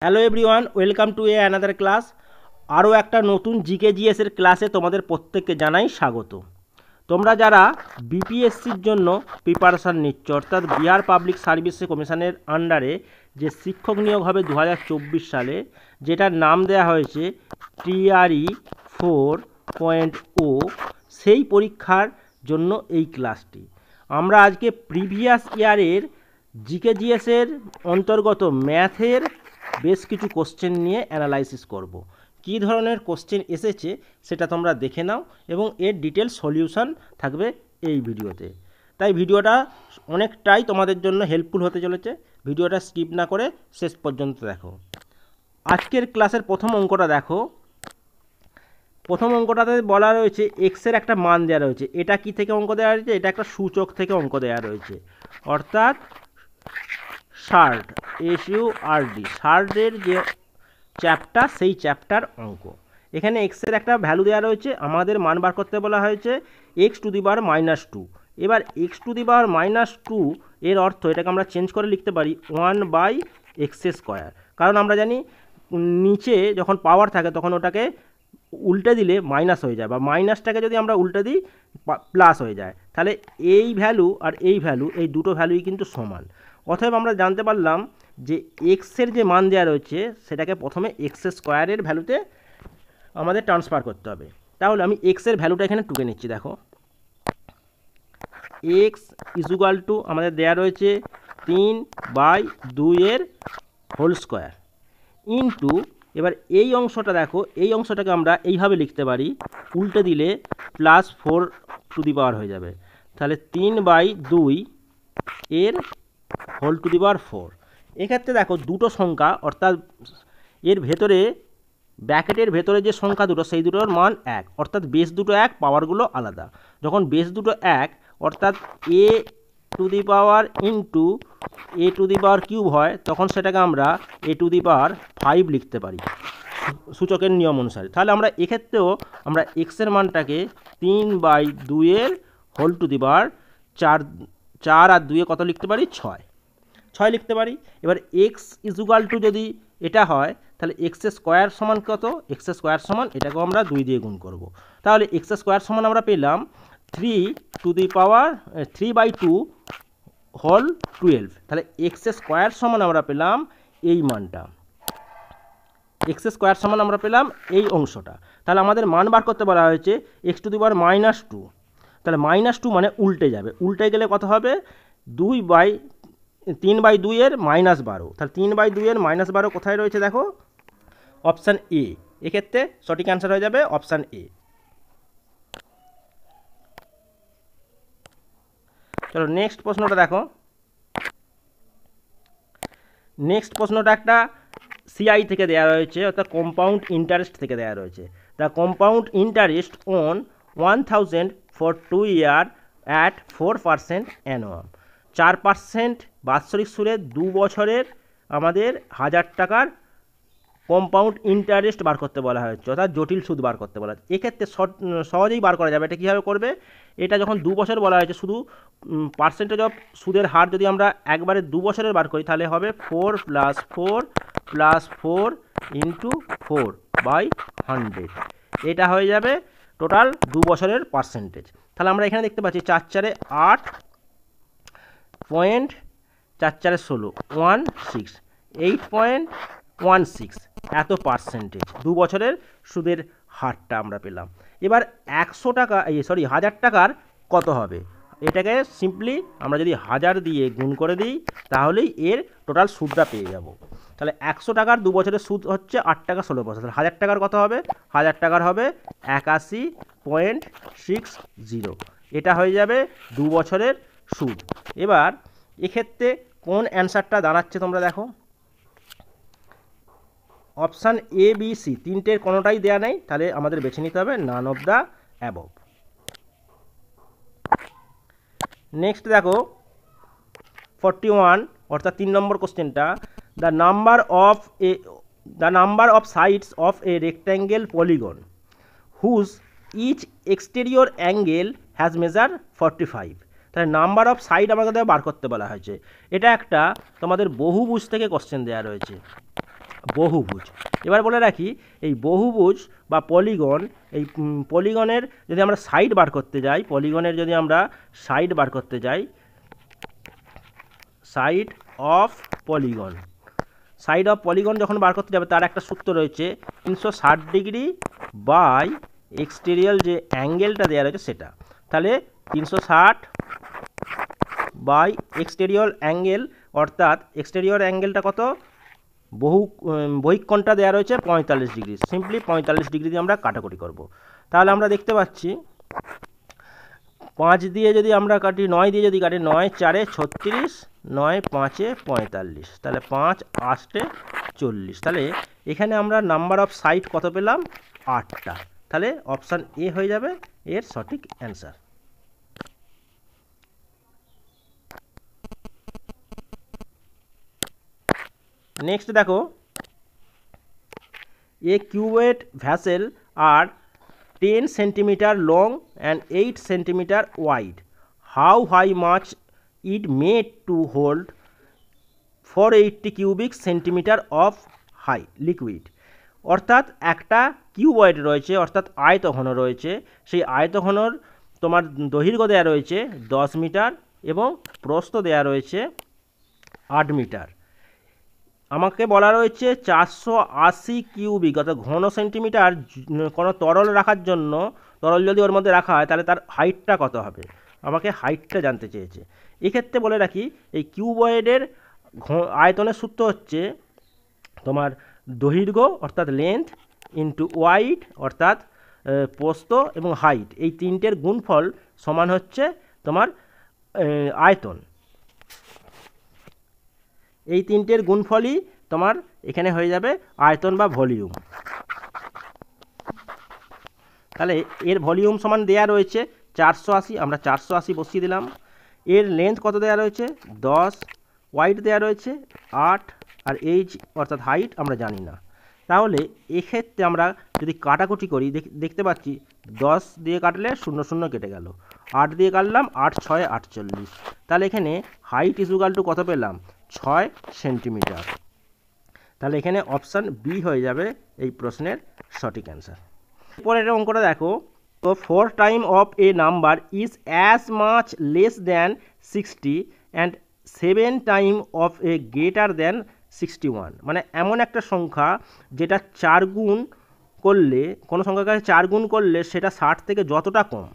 Hello everyone, welcome to another class. আরও একটা নতুন জিকে জিএসের ক্লাসে তোমাদের প্রত্যেককে জানাই স্বাগত। তোমরা যারা বিপিএসসির জন্য প্রিপারেশান নিচ্ছ, অর্থাৎ বিহার পাবলিক সার্ভিস কমিশনের আন্ডারে যে শিক্ষক নিয়োগ হবে 2024 সালে, যেটার নাম দেওয়া হয়েছে TRE 4.0, সেই পরীক্ষার জন্য এই ক্লাসটি। আমরা আজকে প্রিভিয়াস ইয়ারের জিকে জিএসের অন্তর্গত ম্যাথের বেশ কিছু কোশ্চেন নিয়ে অ্যানালাইসিস করব। কী ধরনের কোশ্চেন এসেছে সেটা তোমরা দেখে নাও এবং এর ডিটেল সলিউশন থাকবে এই ভিডিওতে। তাই ভিডিওটা অনেকটাই তোমাদের জন্য হেল্পফুল হতে চলেছে। ভিডিওটা স্কিপ না করে শেষ পর্যন্ত দেখো। আজকের ক্লাসের প্রথম অঙ্কটা দেখো। প্রথম অঙ্কটাতে বলা রয়েছে এক্সের একটা মান দেওয়া রয়েছে। এটা কি থেকে অঙ্ক দেওয়া রয়েছে? এটা একটা সূচক থেকে অঙ্ক দেওয়া রয়েছে, অর্থাৎ শার্ট, SURD, শার্টের যে চ্যাপ্টার সেই চ্যাপ্টার অঙ্ক। এখানে এক্সের একটা ভ্যালু দেওয়া রয়েছে, আমাদের মান বার করতে বলা হয়েছে x⁻²। এবার x⁻², এর অর্থ এটাকে আমরা চেঞ্জ করে লিখতে পারি 1/x², কারণ আমরা জানি নিচে যখন পাওয়ার থাকে তখন ওটাকে উল্টে দিলে মাইনাস হয়ে যায়, বা মাইনাসটাকে যদি আমরা উল্টে দিই প্লাস হয়ে যায়। তাহলে এই ভ্যালু আর এই ভ্যালু, এই দুটো ভ্যালুই কিন্তু সমান। অতএব আমরা জানতে পারলাম যে এক্সের যে মান দেওয়া রয়েছে সেটাকে প্রথমে x² ভ্যালুতে আমাদের ট্রান্সফার করতে হবে। তাহলে আমি এক্সের ভ্যালুটা এখানে টুকে নিচ্ছি। দেখো, x = আমাদের দেওয়া রয়েছে 3/2 ইন্টু, এবার এই অংশটা দেখো, এই অংশটাকে আমরা এইভাবে লিখতে পারি, উল্টে দিলে +4 হয়ে যাবে। তাহলে 3/2 এর হোল⁴। এক্ষেত্রে দেখো দুটো সংখ্যা, অর্থাৎ এর ভেতরে ব্র্যাকেটের ভেতরে যে সংখ্যা দুটো সেই দুটোর মান 1, অর্থাৎ বেস দুটো 1, পাওয়ারগুলো আলাদা। যখন বেস দুটো 1 অর্থাৎ a⁴ ইন্টু a³ হয়, তখন সেটাকে আমরা a⁵ লিখতে পারি সূচকের নিয়ম অনুসারে। তাহলে আমরা এক্ষেত্রেও আমরা এক্সের মানটাকে 3/2 এর হোল⁴, 4 আর 2 কত লিখতে পারি? 6 লিখতে পারি। এবার x= যদি এটা হয় তাহলে x² সমান কত? x² সমান, এটাকেও আমরা 2 দিয়ে গুণ করব। তাহলে x² সমান আমরা পেলাম 3/2 হোল 12। তাহলে x² সমান আমরা পেলাম এই মানটা, x² সমান আমরা পেলাম এই অংশটা। তাহলে আমাদের মান বার করতে বলা হয়েছে x⁻²। তাহলে -2 মানে উল্টে যাবে, উল্টে গেলে কত হবে? 3/2 এর -12। তাহলে 3/2 এর -12 কোথায় রয়েছে? দেখো, অপশান এ। এক্ষেত্রে সঠিক অ্যান্সার হয়ে যাবে অপশান এ। চলো নেক্সট প্রশ্নটা দেখো। নেক্সট প্রশ্নটা একটা CI থেকে দেওয়া রয়েছে, অর্থাৎ কম্পাউন্ড ইন্টারেস্ট থেকে দেওয়া রয়েছে। The compound interest on 1000 for 2 year at 4% অ্যানুয়াম। 4% বাৎসরিক সুরে 2 বছরের আমাদের 1000 টাকার কম্পাউন্ড ইন্টারেস্ট বার করতে বলা হয়েছে, অর্থাৎ জটিল সুদ বার করতে বলা হয়েছে। এক্ষেত্রে সহজেই বার করা যাবে। এটা কীভাবে করবে? এটা যখন 2 বছর বলা হয়েছে, শুধু পার্সেন্টেজ অফ সুদের হার যদি আমরা একবারে 2 বছরের বার করি তাহলে হবে 4 + 4 + 4 × 4/100। এটা হয়ে যাবে টোটাল 2 বছরের পার্সেন্টেজ। তাহলে আমরা এখানে দেখতে পাচ্ছি 4 × 4 = 8, 4 × 4 = 16, 8.16 এত পার্সেন্টেজ 2 বছরের সুদের হারটা আমরা পেলাম। এবার 1000 টাকার কত হবে? এটাকে সিম্পলি আমরা যদি 1000 দিয়ে গুণ করে দিই তাহলেই এর টোটাল সুদটা পেয়ে যাব। তাহলে 100 টাকার 2 বছরের সুদ হচ্ছে 8 টাকা 16 পয়সা। তাহলে 1000 টাকার কত হবে? 1000 টাকার হবে 81.60। এটা হয়ে যাবে 2 বছরের সুদ। এবার এক্ষেত্রে কোন অ্যান্সারটা দাঁড়াচ্ছে তোমরা দেখো, অপশান এ, বি, সি তিনটের কোনোটাই দেয়া নেই। তাহলে আমাদের বেছে নিতে হবে none of the above. Next দেখো 41, অর্থাৎ 3 নম্বর কোশ্চেনটা। The number of sides of a rectangle polygon whose each exterior angle has measure 45। তাহলে নাম্বার অফ সাইড আমাদের বার করতে বলা হয়েছে। এটা একটা তোমাদের বহুভুজ থেকে কোশ্চেন দেওয়া রয়েছে, বহুভুজ। এবার বলে রাখি এই বহুভুজ বা পলিগন, এই পলিগনের যদি আমরা সাইড বার করতে যাই, পলিগনের যদি আমরা সাইড বার করতে যাই, side of polygon, side of polygon যখন বার করতে যাবে তার একটা সূত্র রয়েছে 360 ডিগ্রি বাই এক্সটেরিয়াল যে অ্যাঙ্গেলটা দেওয়া রয়েছে সেটা। তাহলে 360 বাই এক্সটেরিয়র অ্যাঙ্গেল, অর্থাৎ এক্সটেরিয়র অ্যাঙ্গেলটা কত, বহিঃকোণটা দেওয়া রয়েছে 45 ডিগ্রি। সিম্পলি 45 ডিগ্রি দিয়ে আমরা কাটাকুটি করব। তাহলে আমরা দেখতে পাচ্ছি 5 দিয়ে যদি আমরা কাটি, 9 দিয়ে যদি কাটি, 9 4 36, 9 5 45, তাহলে 5 8 40। তাহলে এখানে আমরা নাম্বার অফ সাইড কত পেলাম, 8টা। তাহলে অপশান এ হয়ে যাবে এর সঠিক অ্যান্সার। নেক্সট দেখো, এ কিউবেড vessel R 10 centimeter long and 8 centimeter wide. How high much it made to hold 480 cubic centimeter of high liquid? অর্থাৎ একটা কিউবয়েড রয়েছে, অর্থাৎ আয়তঘন রয়েছে, সেই আয়তঘনর তোমার দৈর্ঘ্য দেওয়া রয়েছে 10 মিটার এবং প্রস্থ দেওয়া রয়েছে 8 মিটার। আমাকে বলা রয়েছে 480 কিউবিক অর্থাৎ ঘন সেন্টিমিটার কোনো তরল রাখার জন্য, তরল যদি ওর মধ্যে রাখা হয় তাহলে তার হাইটটা কত হবে, আমাকে হাইটটা জানতে চেয়েছে। এক্ষেত্রে বলে রাখি এই কিউবয়েডের আয়তনের সূত্র হচ্ছে তোমার দৈর্ঘ্য অর্থাৎ লেন্থ ইন্টু ওয়াইড অর্থাৎ প্রস্থ এবং হাইট, এই তিনটের গুণফল সমান হচ্ছে তোমার আয়তন। এই তিনটের গুণফলই তোমার এখানে হয়ে যাবে আয়তন বা ভলিউম। তাহলে এর ভলিউম সমান দেয়া রয়েছে 480, আমরা 480 বসিয়ে দিলাম। এর লেন্থ কত দেয়া রয়েছে 10, ওয়াইড দেয়া রয়েছে 8, আর এইচ অর্থাৎ হাইট আমরা জানি না। তাহলে এক্ষেত্রে আমরা যদি কাটাকুটি করি দেখতে পাচ্ছি 10 দিয়ে কাটলে 0 0 কেটে গেল, 8 দিয়ে কাটলাম 8 6 48। তাহলে এখানে হাইট ইজুগাল টু কত পেলাম 6 সেন্টিমিটার। তাহলে এখানে অপশান বি হয়ে যাবে এই প্রশ্নের সঠিক অ্যান্সার। পরের অঙ্কটা দেখো, তো 4 time of A number is as much less than 60 and 7 time of A greater than 61। মানে এমন একটা সংখ্যা যেটা 4 গুণ করলে, কোনো সংখ্যাকে 4 গুণ করলে সেটা 60 থেকে যতটা কম,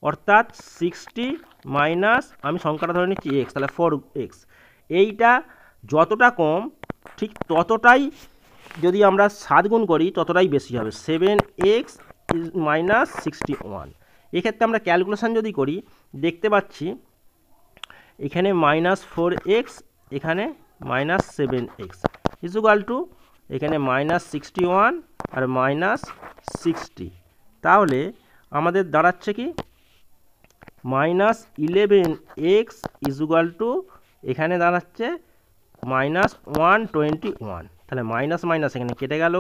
অর্থাৎ 60 মাইনাস আমি সংখ্যাটা ধরে নিচ্ছি এক্স, তাহলে 4x, এইটা যতটা কম ঠিক ততটাই যদি আমরা 7 গুণ করি ততটাই বেশি হবে, 7x মাইনাস 61। এক্ষেত্রে আমরা ক্যালকুলেশান যদি করি দেখতে পাচ্ছি এখানে -4x, এখানে -7x ইজুগাল টু এখানে -61 আর -60। তাহলে আমাদের দাঁড়াচ্ছে কি -11x ইজুগাল টু এখানে দাঁড়াচ্ছে -121। তাহলে মাইনাস মাইনাস এখানে কেটে গেল,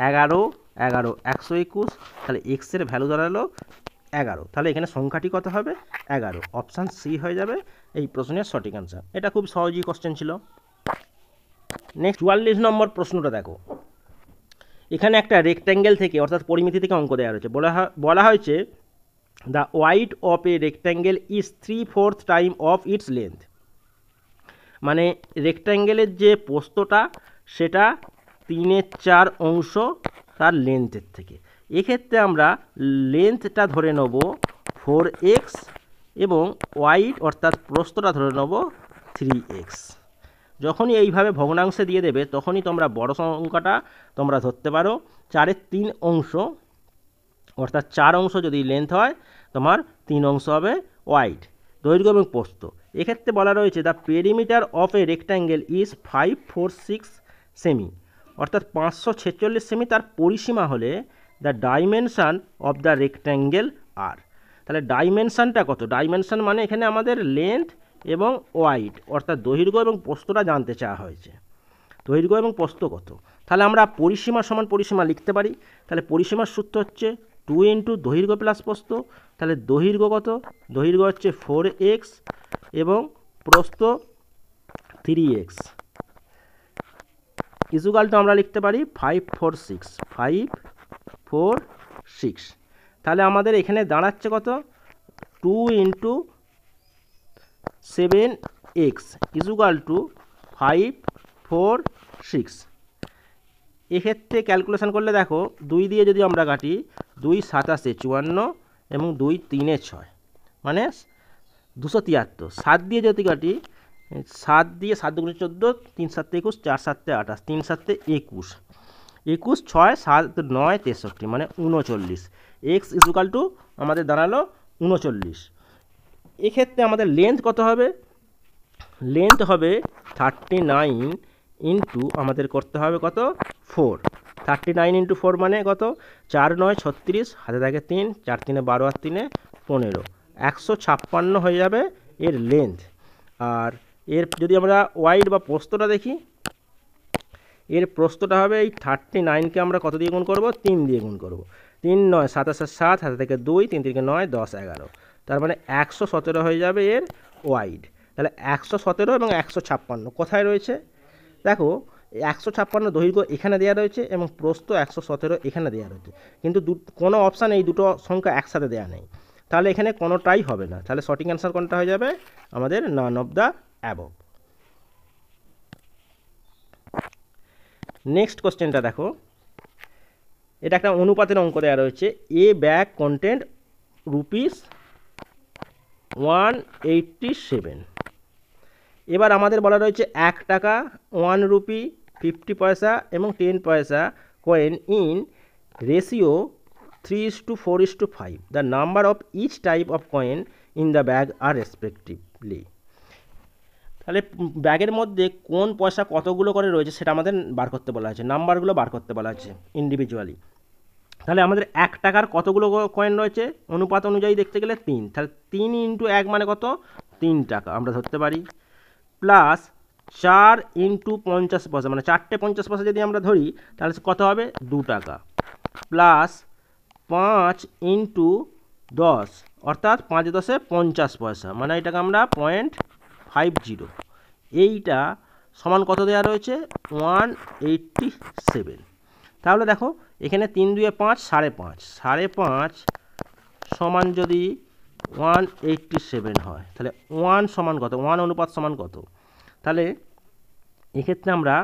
11 11 121, তাহলে এক্সের ভ্যালু দাঁড়ালো 11। তাহলে এখানে সংখ্যাটি কত হবে 11। অপশান সি হয়ে যাবে এই প্রশ্নের সঠিক অ্যান্সার। এটা খুব সহজই কোশ্চেন ছিল। নেক্সট 44 নম্বর প্রশ্নটা দেখো, এখানে একটা রেক্ট্যাঙ্গেল থেকে অর্থাৎ পরিমিতি থেকে অঙ্ক দেওয়া রয়েছে, বলা হয়েছে the wide of a rectangle is 3/4 time of its length. মানে রেক্ট্যাঙ্গেলের যে প্রস্থটা সেটা 3/4 অংশ তার লেন্থের থেকে। এক্ষেত্রে আমরা লেন্থটা ধরে নেব 4x এবং ওয়াইড অর্থাৎ প্রস্থটা ধরে নেব 3x। যখনই এইভাবে ভগ্নাংশে দিয়ে দেবে তখনই তোমরা বড় সংখ্যাটা তোমরা ধরতে পারো। 4-এর 3 অংশ অর্থাৎ 4 অংশ যদি লেন্থ হয় তোমার 3 অংশ হবে ওয়াইড, দৈর্ঘ্য এবং প্রস্থ। এক্ষেত্রে বলা রয়েছে the perimeter of a rectangle is 546 cm, অর্থাৎ 546 সেমি তার পরিসীমা হলে the dimension of the rectangle are. তাহলে ডাইমেনশানটা কত, ডাইমেনশান মানে এখানে আমাদের লেন্থ এবং ওয়াইড অর্থাৎ দৈর্ঘ্য এবং প্রস্থটা জানতে চাওয়া হয়েছে, দৈর্ঘ্য এবং প্রস্থ কত। তাহলে আমরা পরিসীমা সমান পরিসীমা লিখতে পারি। তাহলে পরিসীমার সূত্র হচ্ছে 2 ইন্টু দৈর্ঘ্য প্লাস প্রস্থ। তাহলে দৈর্ঘ্য কত, দৈর্ঘ্য হচ্ছে 4x এবং প্রস্থ 3x ইজুকাল টু আমরা লিখতে পারি 546 তাহলে আমাদের এখানে দাঁড়াচ্ছে কত 2 × 7x ইজুকাল টু 546। এক্ষেত্রে ক্যালকুলেশন করলে দেখো 2 দিয়ে যদি আমরা কাটি 2 × 7 = 54 এবং 2 × 3 = 6 মানে 273। 7 দিয়ে যদি কাটি 7 দিয়ে 7 × 2 = 14, 3 × 7 = 21, 4 × 7 = 28, 3 × 7 = 21, 21, 6, 7, 9, 63 মানে 39। এক্স ইজুকাল টু আমাদের দাঁড়ালো 39। এক্ষেত্রে আমাদের লেন্থ কত হবে? লেন্থ হবে 39 ইন্টু আমাদের করতে হবে কত 4। 39 × 4 মানে কত 4 × 9 = 36, হাতে থাকে 3, 4 × 3 = 12, আর 3 = 15, 156 হয়ে যাবে এর লেন্থ। আর এর যদি আমরা ওয়াইড বা প্রস্থটা দেখি, এর প্রস্থটা হবে এই 39কে আমরা কত দিয়ে গুণ করব 3 দিয়ে গুণ করব। 3 × 9 = 7, হাতে থেকে 2, 3 × 3 = 9, 10, 11, তার মানে 117 হয়ে যাবে এর ওয়াইড। তাহলে 117 এবং 156 কোথায় রয়েছে? দেখো 156 দৈর্ঘ্য এখানে দেওয়া রয়েছে এবং প্রস্থ 117 এখানে দেওয়া রয়েছে, কিন্তু কোনো অপশান এই দুটো সংখ্যা একসাথে দেওয়া নেই, তাহলে এখানে কোনোটাই হবে না। তাহলে সঠিক অ্যান্সার কোনটা হয়ে যাবে আমাদের নান অফ দ্য অ্যাবভ। নেক্সট কোশ্চেনটা দেখো, এটা একটা অনুপাতের অঙ্ক দেওয়া রয়েছে। এ ব্যাগ কন্টেন্ট ₹187। এবার আমাদের বলা রয়েছে 1 টাকা, 1 রুপি, 50 পয়সা এবং 10 পয়সা coin in ratio 3:4:5। The number of each type of coin in the bag are respectively. তাহলে ব্যাগের মধ্যে কোন পয়সা কতগুলো করে রয়েছে সেটা আমাদের বার করতে বলা আছে, নাম্বারগুলো বার করতে বলা আছে ইন্ডিভিজুয়ালি। তাহলে আমাদের 1 টাকার কতগুলো কয়েন রয়েছে অনুপাত অনুযায়ী দেখতে গেলে 3, তাহলে 3 × 1 মানে কত 3 টাকা আমরা ধরতে পারি, প্লাস 4 × 50 পয়সা মানে 4টে 50 পয়সা যদি আমরা ধরি তাহলে কত হবে 2 টাকা, প্লাস 5 × 10 অর্থাৎ 5 × 10 = 50 পয়সা মানে এটাকে আমরা 0.50, এইটা সমান কত দেওয়া রয়েছে 187। তাহলে দেখো এখানে 3 × 2 = 5, 5.5, 5.5 সমান যদি 187 হয় তাহলে 1 সমান কত, 1 অনুপাত সমান কত? তাহলে এক্ষেত্রে আমরা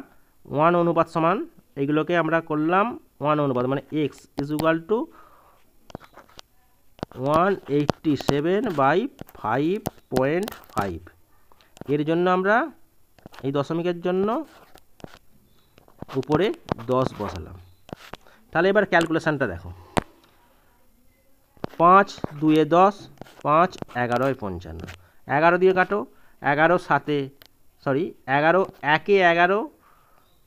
1 অনুপাত সমান এইগুলোকে আমরা করলাম 1 অনুপাত মানে x = 187/5.5। এর জন্য আমরা এই দশমিকের জন্য উপরে 10 বসালাম। তাহলে এবার ক্যালকুলেশানটা দেখো, 5 × 2 = 10, 5 × 11 = 55, 11 দিয়ে কাটো, 11 × 1 = 11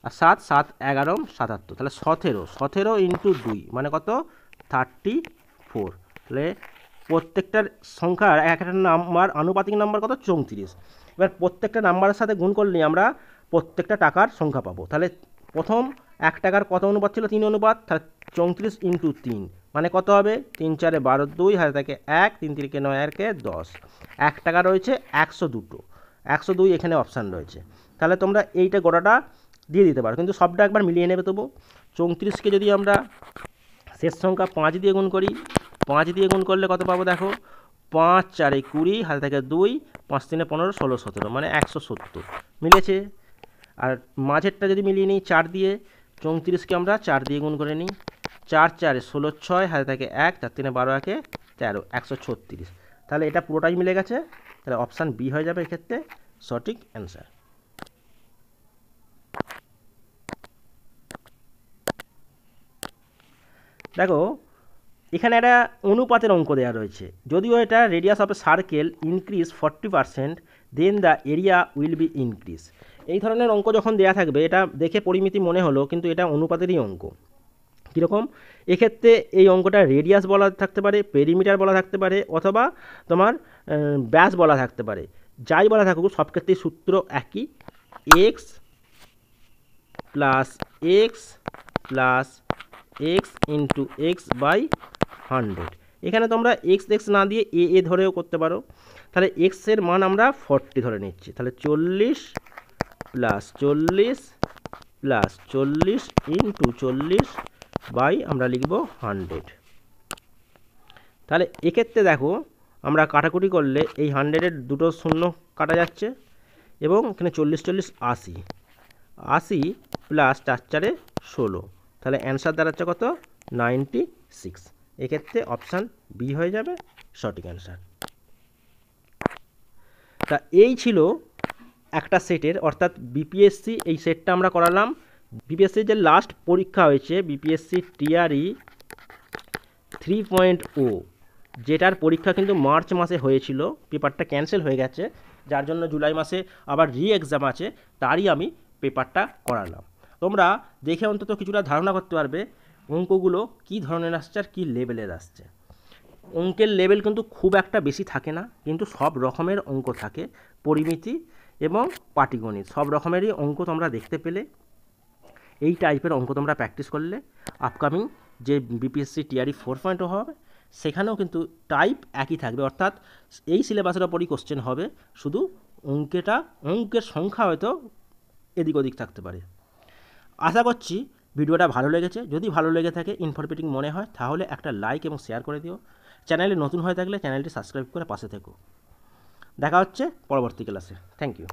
আর 7 × 11 = 77, তাহলে 17 × 2 মানে কত 34। তাহলে প্রত্যেকটার সংখ্যার একটা নাম্বার আনুপাতিক নাম্বার কত 34। এবার প্রত্যেকটা নাম্বারের সাথে গুণ করলে আমরা প্রত্যেকটা টাকার সংখ্যা পাবো। তাহলে প্রথম 1 টাকার কত অনুপাত ছিল 3 অনুপাত, তাহলে 34 × 3 মানে কত হবে 3 × 4 = 12, 2 হাতে থাকে 1, 3 × 3 = 9, আর 10। 1 টাকা রয়েছে 102 এখানে অপশান রয়েছে। তাহলে তোমরা এইটা গোটাটা দিয়ে দিতে পারো, কিন্তু সবটা একবার মিলিয়ে নেবে। তবু 34কে যদি আমরা শেষ সংখ্যা 5 দিয়ে গুণ করি, 5 দিয়ে গুণ করলে কত পাবো দেখো 5 × 4 = 20, হাতে থাকে 2, 5 × 3 = 15, 16, 17 মানে 170 মিলেছে। আর মাঝেরটা যদি মিলিয়ে নিই 4 দিয়ে, 34কে আমরা 4 দিয়ে গুণ করে নিই, 4 × 4 = 16, 6 হাতে থাকে 1, 4 × 3 = 12, 1 13, 136। তাহলে এটা পুরোটাই মিলে গেছে। তাহলে অপশান বি হয়ে যাবে এক্ষেত্রে সঠিক অ্যান্সার। দেখো এখানে একটা অনুপাতের অঙ্ক দেওয়া রয়েছে, যদিও এটা radius of a circle increase 40% then the area will be increase. এই ধরনের অঙ্ক যখন দেওয়া থাকবে এটা দেখে পরিমিতি মনে হলো, কিন্তু এটা অনুপাতেরই অঙ্ক। কীরকম? এক্ষেত্রে এই অঙ্কটা রেডিয়াস বলা থাকতে পারে, পেরিমিটার বলা থাকতে পারে, অথবা তোমার ব্যাস বলা থাকতে পারে। যাই বলা থাকুক সব ক্ষেত্রেই সূত্র একই, x plus x plus x × x/100। এখানে তোমরা x না দিয়ে এ ধরেও করতে পারো। তাহলে x এর মান আমরা 40 ধরে নিচ্ছি, তাহলে 40 + 40 প্লাস 40 ইন্টু 40 বাই আমরা লিখব 100। তাহলে এক্ষেত্রে দেখো আমরা কাটাকুটি করলে এই 100-এর দুটো শূন্য কাটা যাচ্ছে এবং এখানে 40 40 80, 80 প্লাস 4 4 16, তাহলে অ্যান্সার দাঁড়াচ্ছে কত 96। এক্ষেত্রে অপশান বি হয়ে যাবে সঠিক অ্যান্সার। তা এই ছিল একটা সেটের, অর্থাৎ বিপিএসসি এই সেটটা আমরা করালাম। বিপিএসসির যে লাস্ট পরীক্ষা হয়েছে বিপিএসসি টিআরই 3.0, যেটার পরীক্ষা কিন্তু মার্চ মাসে হয়েছিল, পেপারটা ক্যান্সেল হয়ে গেছে, যার জন্য জুলাই মাসে আবার এক্সাম আছে, তারই আমি পেপারটা করালাম। তোমরা দেখে অন্তত কিছুটা ধারণা করতে পারবে অঙ্কগুলো কী ধরনের আসছে আর কী লেভেলের আসছে। অঙ্কের লেভেল কিন্তু খুব একটা বেশি থাকে না, কিন্তু সব রকমের অঙ্ক থাকে, পরিমিতি এবং পাটিগণিত সব রকমেরই অঙ্ক তোমরা দেখতে পেলে। এই টাইপের অঙ্ক তোমরা প্র্যাকটিস করলে আপকামিং যে বিপিএসসি টিআরই 4.0 হবে সেখানেও কিন্তু টাইপ একই থাকবে, অর্থাৎ এই সিলেবাসের ওপরই কোশ্চেন হবে, শুধু অঙ্কের সংখ্যা হয়তো এদিক ওদিক থাকতে পারে। আশা করছি ভিডিওটা ভালো লেগেছে। যদি ভালো লেগে থাকে, ইনফরমেটিভ মনে হয়, তাহলে একটা লাইক এবং শেয়ার করে দিও। চ্যানেলে নতুন হয়ে থাকলে চ্যানেলটি সাবস্ক্রাইব করে পাশে থেকো। দেখা হচ্ছে পরবর্তী ক্লাসে। Thank you.